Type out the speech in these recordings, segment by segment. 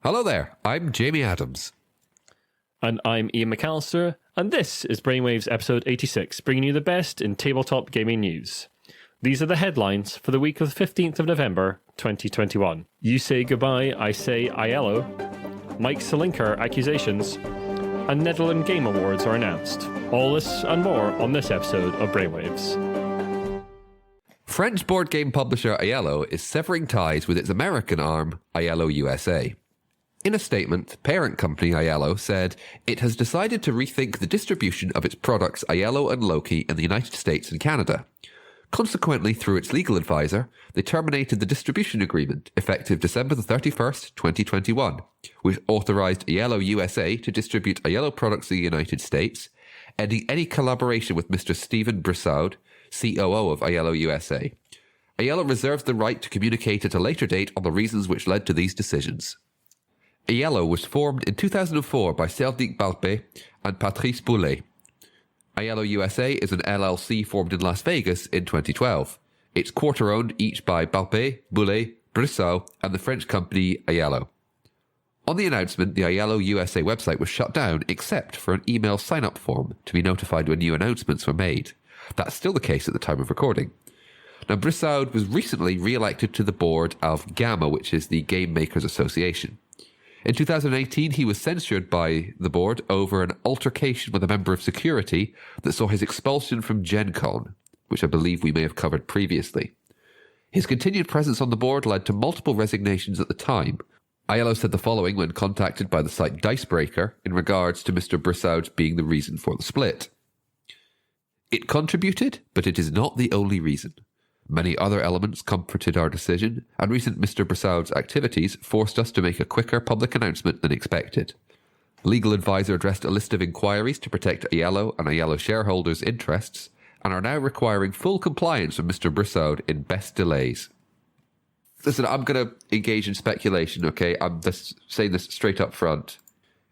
Hello there, I'm Jamie Adams. And I'm Ian McAllister, and this is Brainwaves episode 86, bringing you the best in tabletop gaming news. These are the headlines for the week of the 15th of November, 2021. You say goodbye, I say Iello. Mike Selinker accusations. And Nederland Game Awards are announced. All this and more on this episode of Brainwaves. French board game publisher Iello is severing ties with its American arm, Iello USA. In a statement, parent company Iello said it has decided to rethink the distribution of its products Iello and Loki in the United States and Canada. Consequently, through its legal advisor, they terminated the distribution agreement effective December 31st, 2021, which authorized Iello USA to distribute Iello products in the United States, ending any collaboration with Mr. Steven Brissaud, COO of Iello USA. Iello reserves the right to communicate at a later date on the reasons which led to these decisions. Iello was formed in 2004 by Serdic Balpé and Patrice Boulet. Iello USA is an LLC formed in Las Vegas in 2012. It's quarter-owned each by Balpé, Boulet, Brissaud, and the French company Iello. On the announcement, the Iello USA website was shut down except for an email sign-up form to be notified when new announcements were made. That's still the case at the time of recording. Now, Brissaud was recently re-elected to the board of GAMA, which is the Game Makers Association. In 2018, he was censured by the board over an altercation with a member of security that saw his expulsion from Gen Con, which I believe we may have covered previously. His continued presence on the board led to multiple resignations at the time. Iello said the following when contacted by the site Dicebreaker in regards to Mr. Brissaud being the reason for the split. It contributed, but it is not the only reason. Many other elements comforted our decision, and recent Mr. Brissaud's activities forced us to make a quicker public announcement than expected. Legal advisor addressed a list of inquiries to protect Iello and Iello shareholders' interests, and are now requiring full compliance with Mr. Brissaud in best delays. Listen, I'm going to engage in speculation, okay? I'm just saying this straight up front.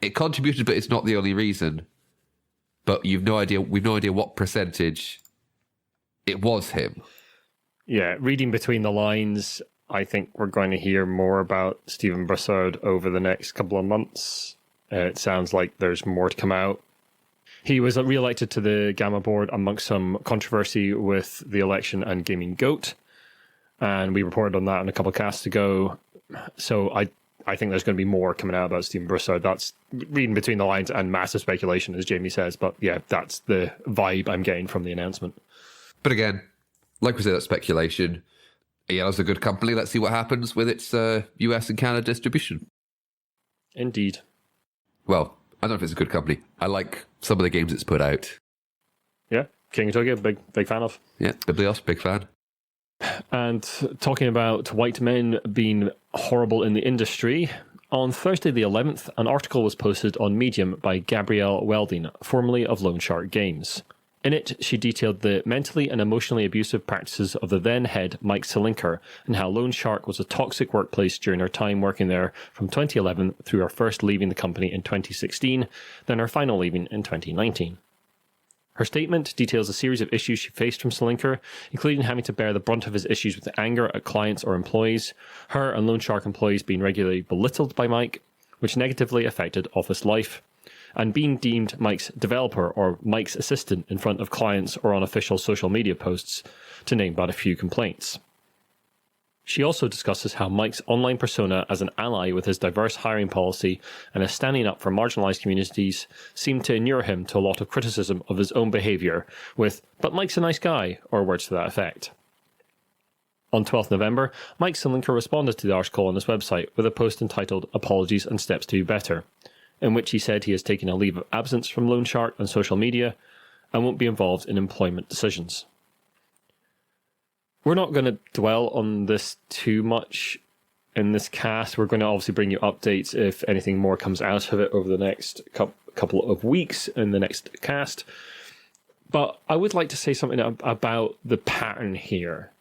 It contributed, but it's not the only reason. But we've no idea what percentage it was him. Yeah, reading between the lines, I think we're going to hear more about Steven Brissaud over the next couple of months. It sounds like there's more to come out. He was re-elected to the GAMA board amongst some controversy with the election and Gaming Goat, and we reported on that in a couple of casts ago. So I think there's going to be more coming out about Steven Brissaud. That's reading between the lines and massive speculation, as Jamie says. But yeah, that's the vibe I'm getting from the announcement. But again, like we said, that's speculation. Iello's a good company. Let's see what happens with its US and Canada distribution. Indeed. Well, I don't know if it's a good company. I like some of the games it's put out. Yeah, King of Tokyo, big fan of. Yeah, Biblios, big fan. And talking about white men being horrible in the industry, on Thursday the 11th, an article was posted on Medium by Gabrielle Welding, formerly of Lone Shark Games. In it, she detailed the mentally and emotionally abusive practices of the then head Mike Selinker and how Lone Shark was a toxic workplace during her time working there from 2011 through her first leaving the company in 2016, then her final leaving in 2019. Her statement details a series of issues she faced from Selinker, including having to bear the brunt of his issues with anger at clients or employees, her and Lone Shark employees being regularly belittled by Mike, which negatively affected office life, and being deemed Mike's developer or Mike's assistant in front of clients or on official social media posts, to name but a few complaints. She also discusses how Mike's online persona as an ally with his diverse hiring policy and his standing up for marginalised communities seemed to inure him to a lot of criticism of his own behaviour with, "But Mike's a nice guy," or words to that effect. On 12th November, Mike Selinker responded to the article on his website with a post entitled "Apologies and Steps to Be Better," in which he said he has taken a leave of absence from Lone Shark and social media and won't be involved in employment decisions. We're not going to dwell on this too much in this cast. We're going to obviously bring you updates if anything more comes out of it over the next couple of weeks in the next cast. But I would like to say something about the pattern here.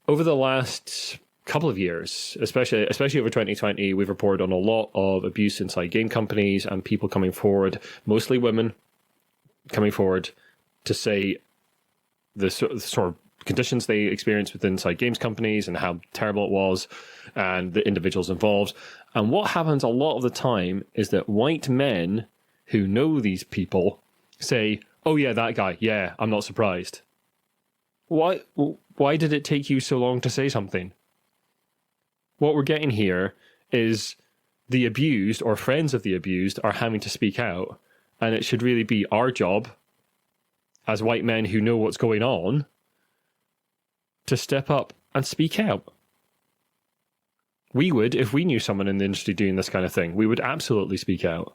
Over the last couple of years, especially over 2020, we've reported on a lot of abuse inside game companies and people coming forward, mostly women, coming forward to say the sort of conditions they experienced with inside games companies and how terrible it was, and the individuals involved. And what happens a lot of the time is that white men who know these people say, "Oh yeah, that guy, yeah, I'm not surprised." Why did it take you so long to say something? What we're getting here is the abused or friends of the abused are having to speak out, and it should really be our job as white men who know what's going on to step up and speak out. We would, if we knew someone in the industry doing this kind of thing, we would absolutely speak out.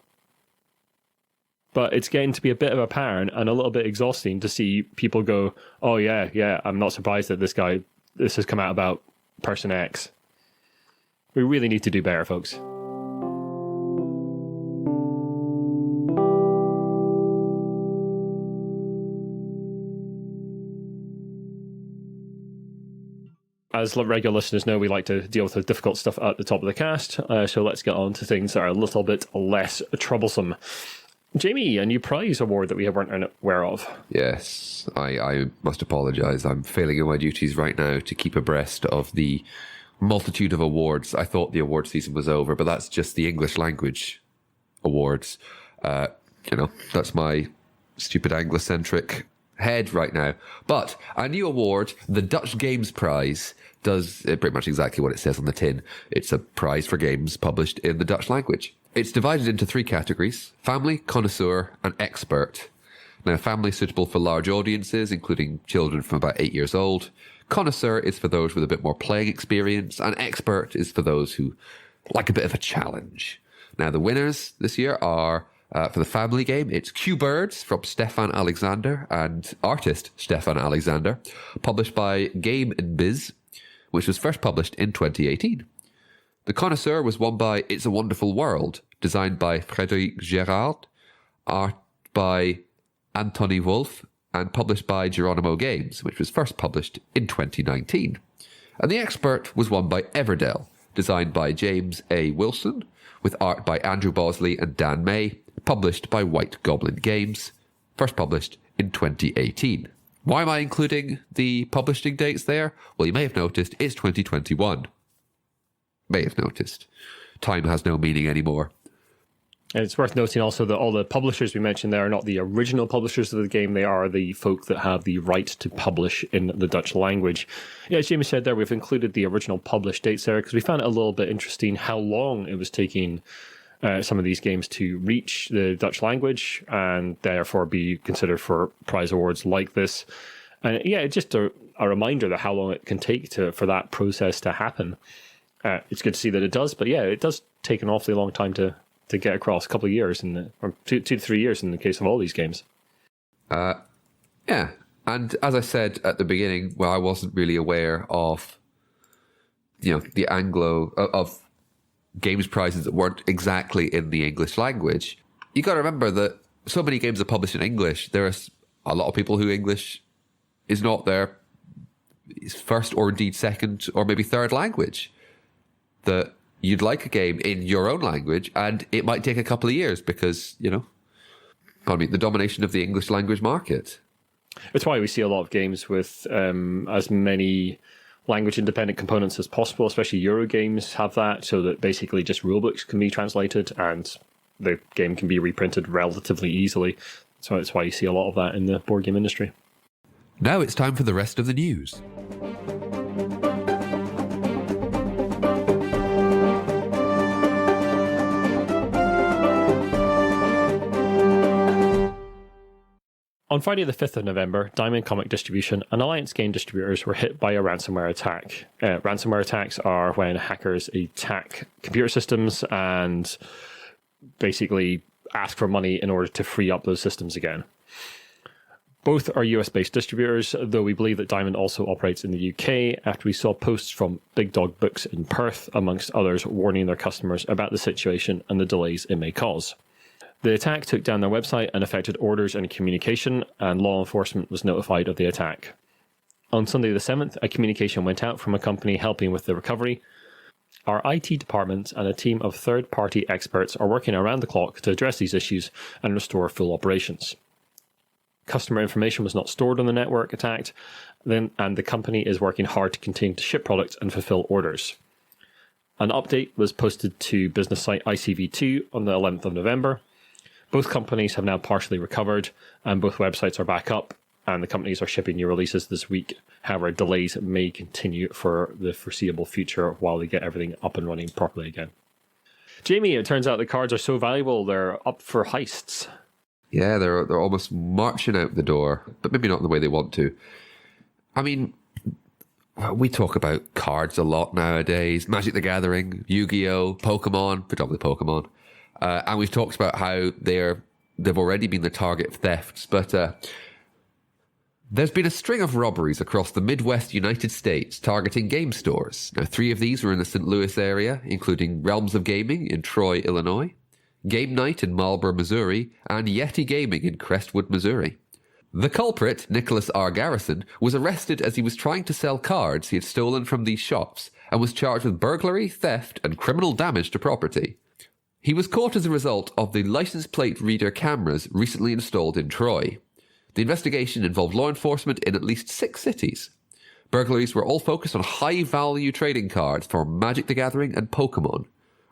But it's getting to be a bit of a pattern and a little bit exhausting to see people go, "Oh yeah, I'm not surprised that this has come out about person X." We really need to do better, folks. As regular listeners know, we like to deal with the difficult stuff at the top of the cast, so let's get on to things that are a little bit less troublesome. Jamie, a new prize award that we weren't aware of. Yes, I must apologise. I'm failing in my duties right now to keep abreast of the multitude of awards. I thought the award season was over, but that's just the English language awards. That's my stupid Anglocentric head right now. But a new award, the Dutch Games Prize, does pretty much exactly what it says on the tin. It's a prize for games published in the Dutch language. It's divided into 3 categories: family, connoisseur, and expert. Now, family is suitable for large audiences, including children from about 8 years old. Connoisseur is for those with a bit more playing experience, and expert is for those who like a bit of a challenge. Now, the winners this year are, for the family game, it's Q-Birds from Stefan Alexander and artist Stefan Alexander, published by Game and Biz, which was first published in 2018. The Connoisseur was won by It's a Wonderful World, designed by Frédéric Gérard, art by Anthony Wolf, and published by Geronimo Games, which was first published in 2019. And the Expert was won by Everdell, designed by James A. Wilson, with art by Andrew Bosley and Dan May, published by White Goblin Games, first published in 2018. Why am I including the publishing dates there? Well, you may have noticed it's 2021. May have noticed. Time has no meaning anymore. And it's worth noting also that all the publishers we mentioned there are not the original publishers of the game. They are the folk that have the right to publish in the Dutch language. Yeah, as Jamie said there, we've included the original published dates there because we found it a little bit interesting how long it was taking some of these games to reach the Dutch language and therefore be considered for prize awards like this. And yeah, it's just a reminder that how long it can take for that process to happen. It's good to see that it does, but yeah, it does take an awfully long time to get across, a couple of years, or 2 to 3 years in the case of all these games. Yeah, and as I said at the beginning, well, I wasn't really aware of, the Anglo, of games prizes that weren't exactly in the English language. You got to remember that so many games are published in English. There are a lot of people who English is not their first or indeed second or maybe third language. That you'd like a game in your own language, and it might take a couple of years because, the domination of the English language market. It's why we see a lot of games with as many language-independent components as possible, especially Euro games have that, so that basically just rulebooks can be translated and the game can be reprinted relatively easily. So that's why you see a lot of that in the board game industry. Now it's time for the rest of the news. On Friday the 5th of November, Diamond Comic Distribution and Alliance Game Distributors were hit by a ransomware attack. Ransomware attacks are when hackers attack computer systems and basically ask for money in order to free up those systems again. Both are US-based distributors, though we believe that Diamond also operates in the UK after we saw posts from Big Dog Books in Perth, amongst others, warning their customers about the situation and the delays it may cause. The attack took down their website and affected orders and communication, and law enforcement was notified of the attack. On Sunday the 7th, a communication went out from a company helping with the recovery. Our IT department and a team of third-party experts are working around the clock to address these issues and restore full operations. Customer information was not stored on the network attacked. and the company is working hard to continue to ship products and fulfill orders. An update was posted to business site ICV2 on the 11th of November. Both companies have now partially recovered, and both websites are back up, and the companies are shipping new releases this week. However, delays may continue for the foreseeable future while they get everything up and running properly again. Jamie, it turns out the cards are so valuable, they're up for heists. Yeah, they're almost marching out the door, but maybe not in the way they want to. I mean, we talk about cards a lot nowadays. Magic the Gathering, Yu-Gi-Oh, Pokemon, predominantly Pokemon. And we've talked about how they've already been the target of thefts, but there's been a string of robberies across the Midwest United States targeting game stores. Now, 3 of these were in the St. Louis area, including Realms of Gaming in Troy, Illinois, Game Night in Marlborough, Missouri, and Yeti Gaming in Crestwood, Missouri. The culprit, Nicholas R. Garrison, was arrested as he was trying to sell cards he had stolen from these shops and was charged with burglary, theft, and criminal damage to property. He was caught as a result of the license plate reader cameras recently installed in Troy. The investigation involved law enforcement in at least 6 cities. Burglaries were all focused on high-value trading cards for Magic the Gathering and Pokemon.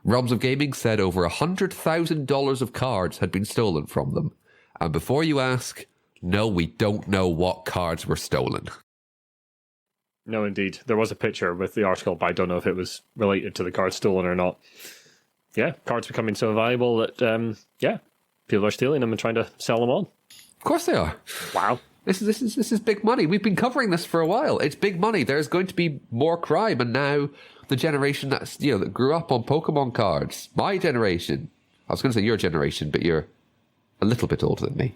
Realms of Gaming said over $100,000 of cards had been stolen from them. And before you ask, no, we don't know what cards were stolen. No, indeed. There was a picture with the article, but I don't know if it was related to the cards stolen or not. Yeah, cards becoming so valuable that, people are stealing them and trying to sell them on. Of course they are. Wow. This is big money. We've been covering this for a while. It's big money. There's going to be more crime, and now the generation that grew up on Pokemon cards, my generation. I was going to say your generation, but you're a little bit older than me.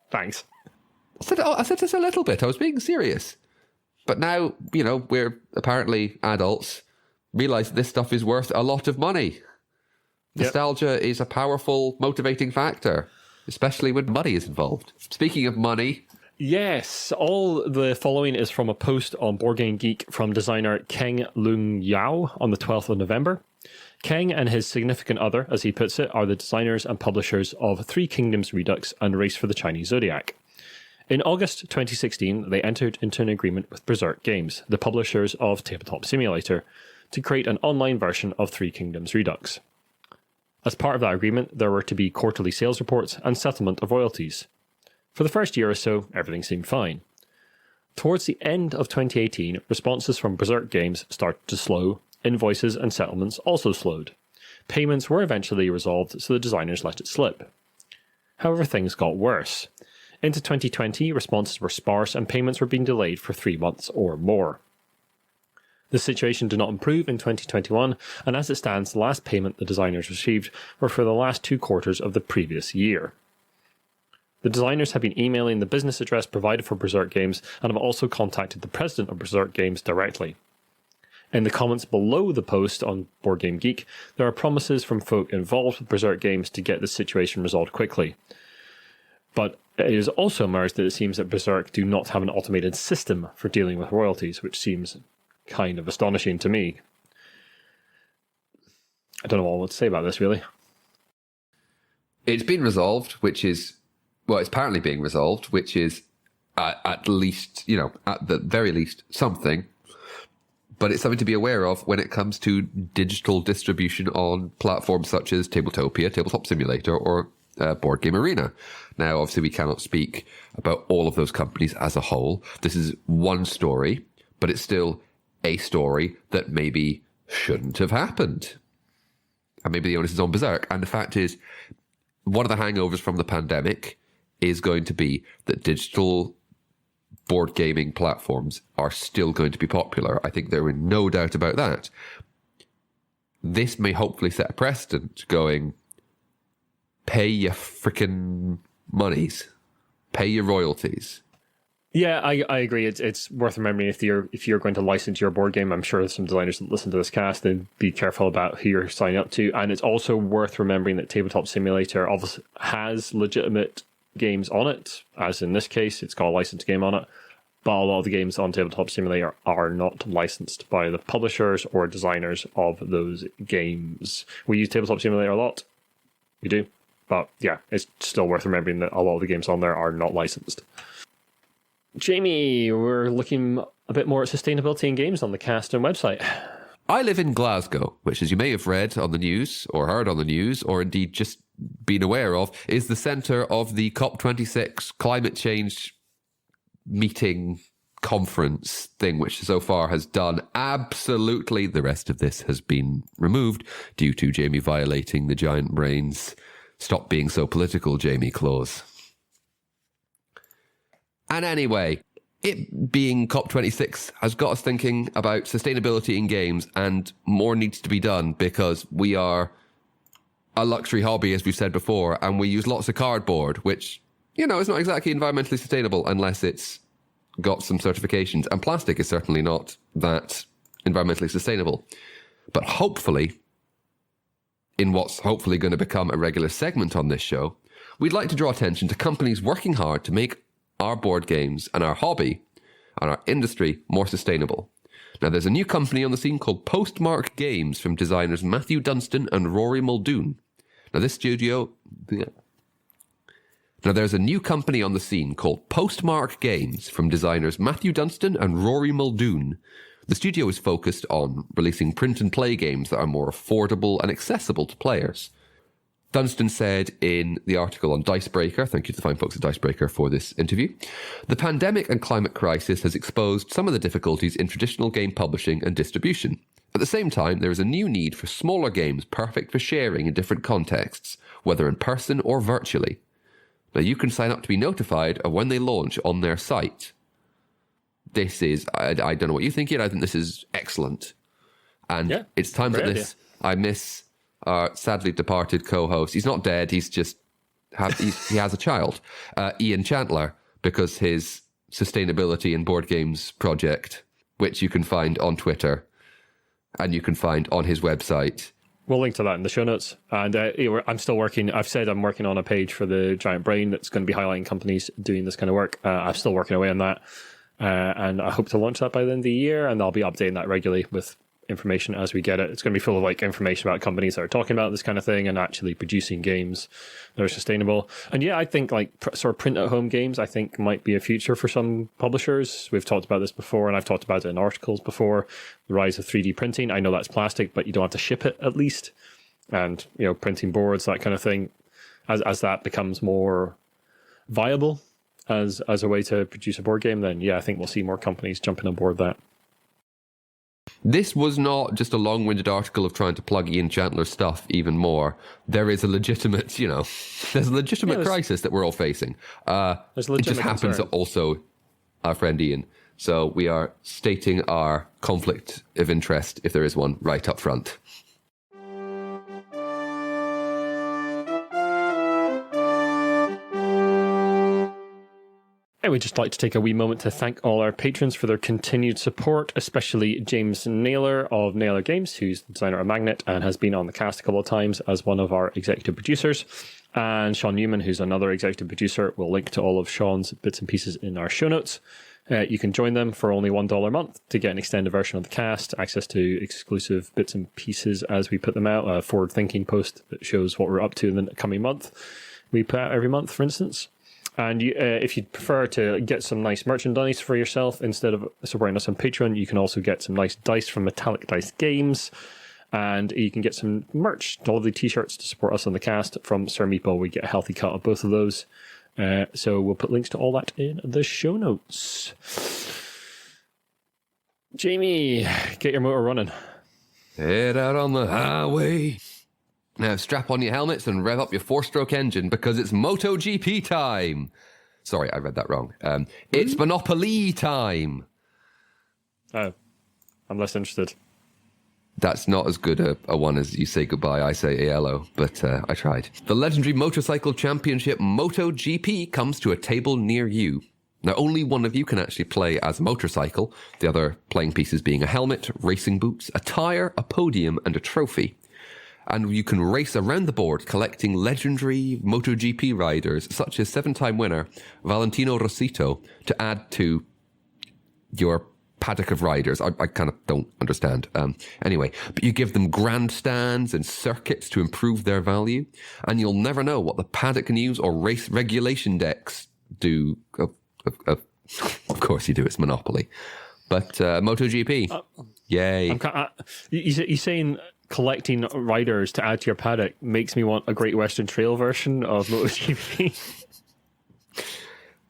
Thanks. I said just a little bit. I was being serious. But now, we're apparently adults, realize this stuff is worth a lot of money. Nostalgia is a powerful motivating factor, especially when money is involved. Speaking of money... Yes, all the following is from a post on Board Game Geek from designer Keng Lung Yao on the 12th of November. Keng and his significant other, as he puts it, are the designers and publishers of Three Kingdoms Redux and Race for the Chinese Zodiac. In August 2016, they entered into an agreement with Berserk Games, the publishers of Tabletop Simulator, to create an online version of Three Kingdoms Redux. As part of that agreement, there were to be quarterly sales reports and settlement of royalties. For the first year or so, everything seemed fine. Towards the end of 2018, responses from Berserk Games started to slow, invoices and settlements also slowed. Payments were eventually resolved, so the designers let it slip. However, things got worse. Into 2020, responses were sparse and payments were being delayed for 3 months or more. The situation did not improve in 2021, and as it stands, the last payment the designers received were for the last 2 quarters of the previous year. The designers have been emailing the business address provided for Berserk Games and have also contacted the president of Berserk Games directly. In the comments below the post on Board Game Geek, there are promises from folk involved with Berserk Games to get the situation resolved quickly. But it is also emerged that it seems that Berserk do not have an automated system for dealing with royalties, which seems kind of astonishing to me. I don't know what to say about this, really. It's been resolved, which is... Well, it's apparently being resolved, which is at least, at the very least, something. But it's something to be aware of when it comes to digital distribution on platforms such as Tabletopia, Tabletop Simulator, or Board Game Arena. Now, obviously, we cannot speak about all of those companies as a whole. This is one story, but it's still a story that maybe shouldn't have happened. And maybe the onus is on Berserk. And the fact is, one of the hangovers from the pandemic is going to be that digital board gaming platforms are still going to be popular. I think there is no doubt about that. This may hopefully set a precedent going, pay your frickin' monies, pay your royalties. Yeah, I agree. It's worth remembering if you're going to license your board game. I'm sure some designers that listen to this cast, they'd be careful about who you're signing up to. And it's also worth remembering that Tabletop Simulator obviously has legitimate games on it, as in this case, it's got a licensed game on it. But a lot of the games on Tabletop Simulator are not licensed by the publishers or designers of those games. We use Tabletop Simulator a lot. We do. But yeah, it's still worth remembering that a lot of the games on there are not licensed. Jamie, we're looking a bit more at sustainability in games on the cast and website. I live in Glasgow, which, as you may have read on the news or heard on the news or indeed just been aware of, is the centre of the COP26 climate change meeting conference thing, which so far has done absolutely. The rest of this has been removed due to Jamie violating the Giant Brain's "Stop being so political, Jamie" clause. And anyway, it being COP26 has got us thinking about sustainability in games, and more needs to be done because we are a luxury hobby, as we've said before, and we use lots of cardboard, which, is not exactly environmentally sustainable unless it's got some certifications. And plastic is certainly not that environmentally sustainable. But hopefully, in what's hopefully going to become a regular segment on this show, we'd like to draw attention to companies working hard to make our board games and our hobby and our industry more sustainable. Now, there's a new company on the scene called Postmark Games from designers Matthew Dunstan and Rory Muldoon. Now, there's a new company on the scene called Postmark Games from designers Matthew Dunstan and Rory Muldoon. The studio is focused on releasing print and play games that are more affordable and accessible to players. Dunstan said in the article on Dicebreaker, thank you to the fine folks at Dicebreaker for this interview, the pandemic and climate crisis has exposed some of the difficulties in traditional game publishing and distribution. At the same time, there is a new need for smaller games perfect for sharing in different contexts, whether in person or virtually. Now, you can sign up to be notified of when they launch on their site. This is, I don't know what you think, Ian, I think this is excellent. And it's times like this, I miss our sadly departed co-host. He's not dead, he's just, he has a child, Ian Chandler, because his sustainability in board games project, which you can find on Twitter, and you can find on his website. We'll link to that in the show notes. And I'm still working. I've said I'm working on a page for the Giant Brain that's going to be highlighting companies doing this kind of work. I'm still working away on that. And I hope to launch that by the end of the year. And I'll be updating that regularly with information as we get it. It's going to be full of information about companies that are talking about this kind of thing and actually producing games that are sustainable. And I think sort of print at home games, I think might be a future for some publishers. We've talked about this before, and I've talked about it in articles before. The rise of 3D printing. I know that's plastic, but you don't have to ship it at least. And, printing boards, that kind of thing, as that becomes more viable as a way to produce a board game, then I think we'll see more companies jumping on board that. This was not just a long-winded article of trying to plug Ian Chandler's stuff even more. There is a legitimate, there's a legitimate crisis that we're all facing. It just happens that also our friend Ian. So we are stating our conflict of interest, if there is one, right up front. We'd just like to take a wee moment to thank all our patrons for their continued support, especially James Naylor of Naylor Games, who's the designer of Magnet and has been on the cast a couple of times as one of our executive producers, and Shaun Newan, who's another executive producer. We'll link to all of Shaun's bits and pieces in our show notes. You can join them for only $1 a month to get an extended version of the cast, access to exclusive bits and pieces as we put them out, a forward-thinking post that shows what we're up to in the coming month. We put out every month, for instance. And if you'd prefer to get some nice merchandise for yourself instead of supporting us on Patreon, you can also get some nice dice from Metallic Dice Games. And you can get some merch, all the t-shirts to support us on the cast from Sir Meatball. We get a healthy cut of both of those. So we'll put links to all that in the show notes. Jamie, get your motor running. Head out on the highway. Now strap on your helmets and rev up your 4-stroke engine because it's Moto GP time. Sorry, I read that wrong. It's Monopoly time. Oh, I'm less interested. That's not as good a one as you say goodbye, I say Iello, but I tried. The legendary motorcycle championship Moto GP comes to a table near you. Now, only one of you can actually play as a motorcycle, the other playing pieces being a helmet, racing boots, a tyre, a podium, and a trophy. And you can race around the board collecting legendary MotoGP riders, such as 7-time winner Valentino Rossito, to add to your paddock of riders. I kind of don't understand. Anyway, but you give them grandstands and circuits to improve their value, and you'll never know what the paddock news or race regulation decks do of Of course you do, it's Monopoly. But Moto GP, yay. You're saying collecting riders to add to your paddock makes me want a Great Western Trail version of Moto GP.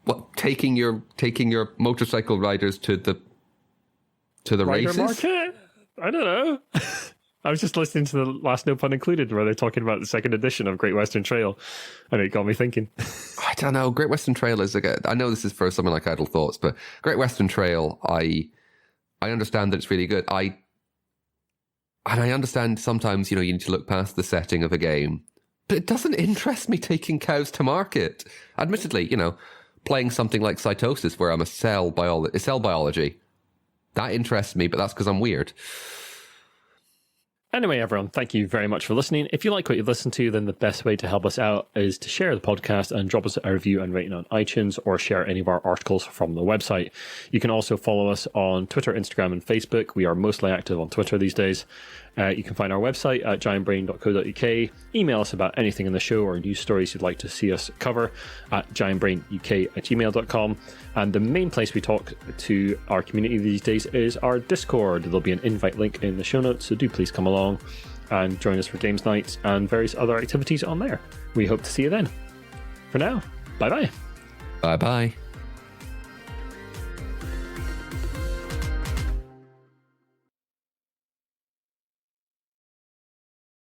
What, taking your motorcycle riders to the Rider races? market? I don't know. I was just listening to the last No Pun Included where they're talking about the second edition of Great Western Trail, and it got me thinking. I don't know. Great Western Trail is I know this is for something like Idle Thoughts, but Great Western Trail, I understand that it's really good. I understand sometimes, you need to look past the setting of a game, but it doesn't interest me taking cows to market. Admittedly, playing something like Cytosis, where I'm a cell biology, that interests me, but that's because I'm weird. Anyway, everyone, thank you very much for listening. If you like what you listen to, then the best way to help us out is to share the podcast and drop us a review and rating on iTunes, or share any of our articles from the website. You can also follow us on Twitter, Instagram, and Facebook. We are mostly active on Twitter these days. You can find our website at giantbrain.co.uk. Email us about anything in the show or news stories you'd like to see us cover at giantbrainuk@gmail.com. And the main place we talk to our community these days is our Discord. There'll be an invite link in the show notes, so do please come along and join us for games nights and various other activities on there. We hope to see you then. For now, bye-bye. Bye-bye.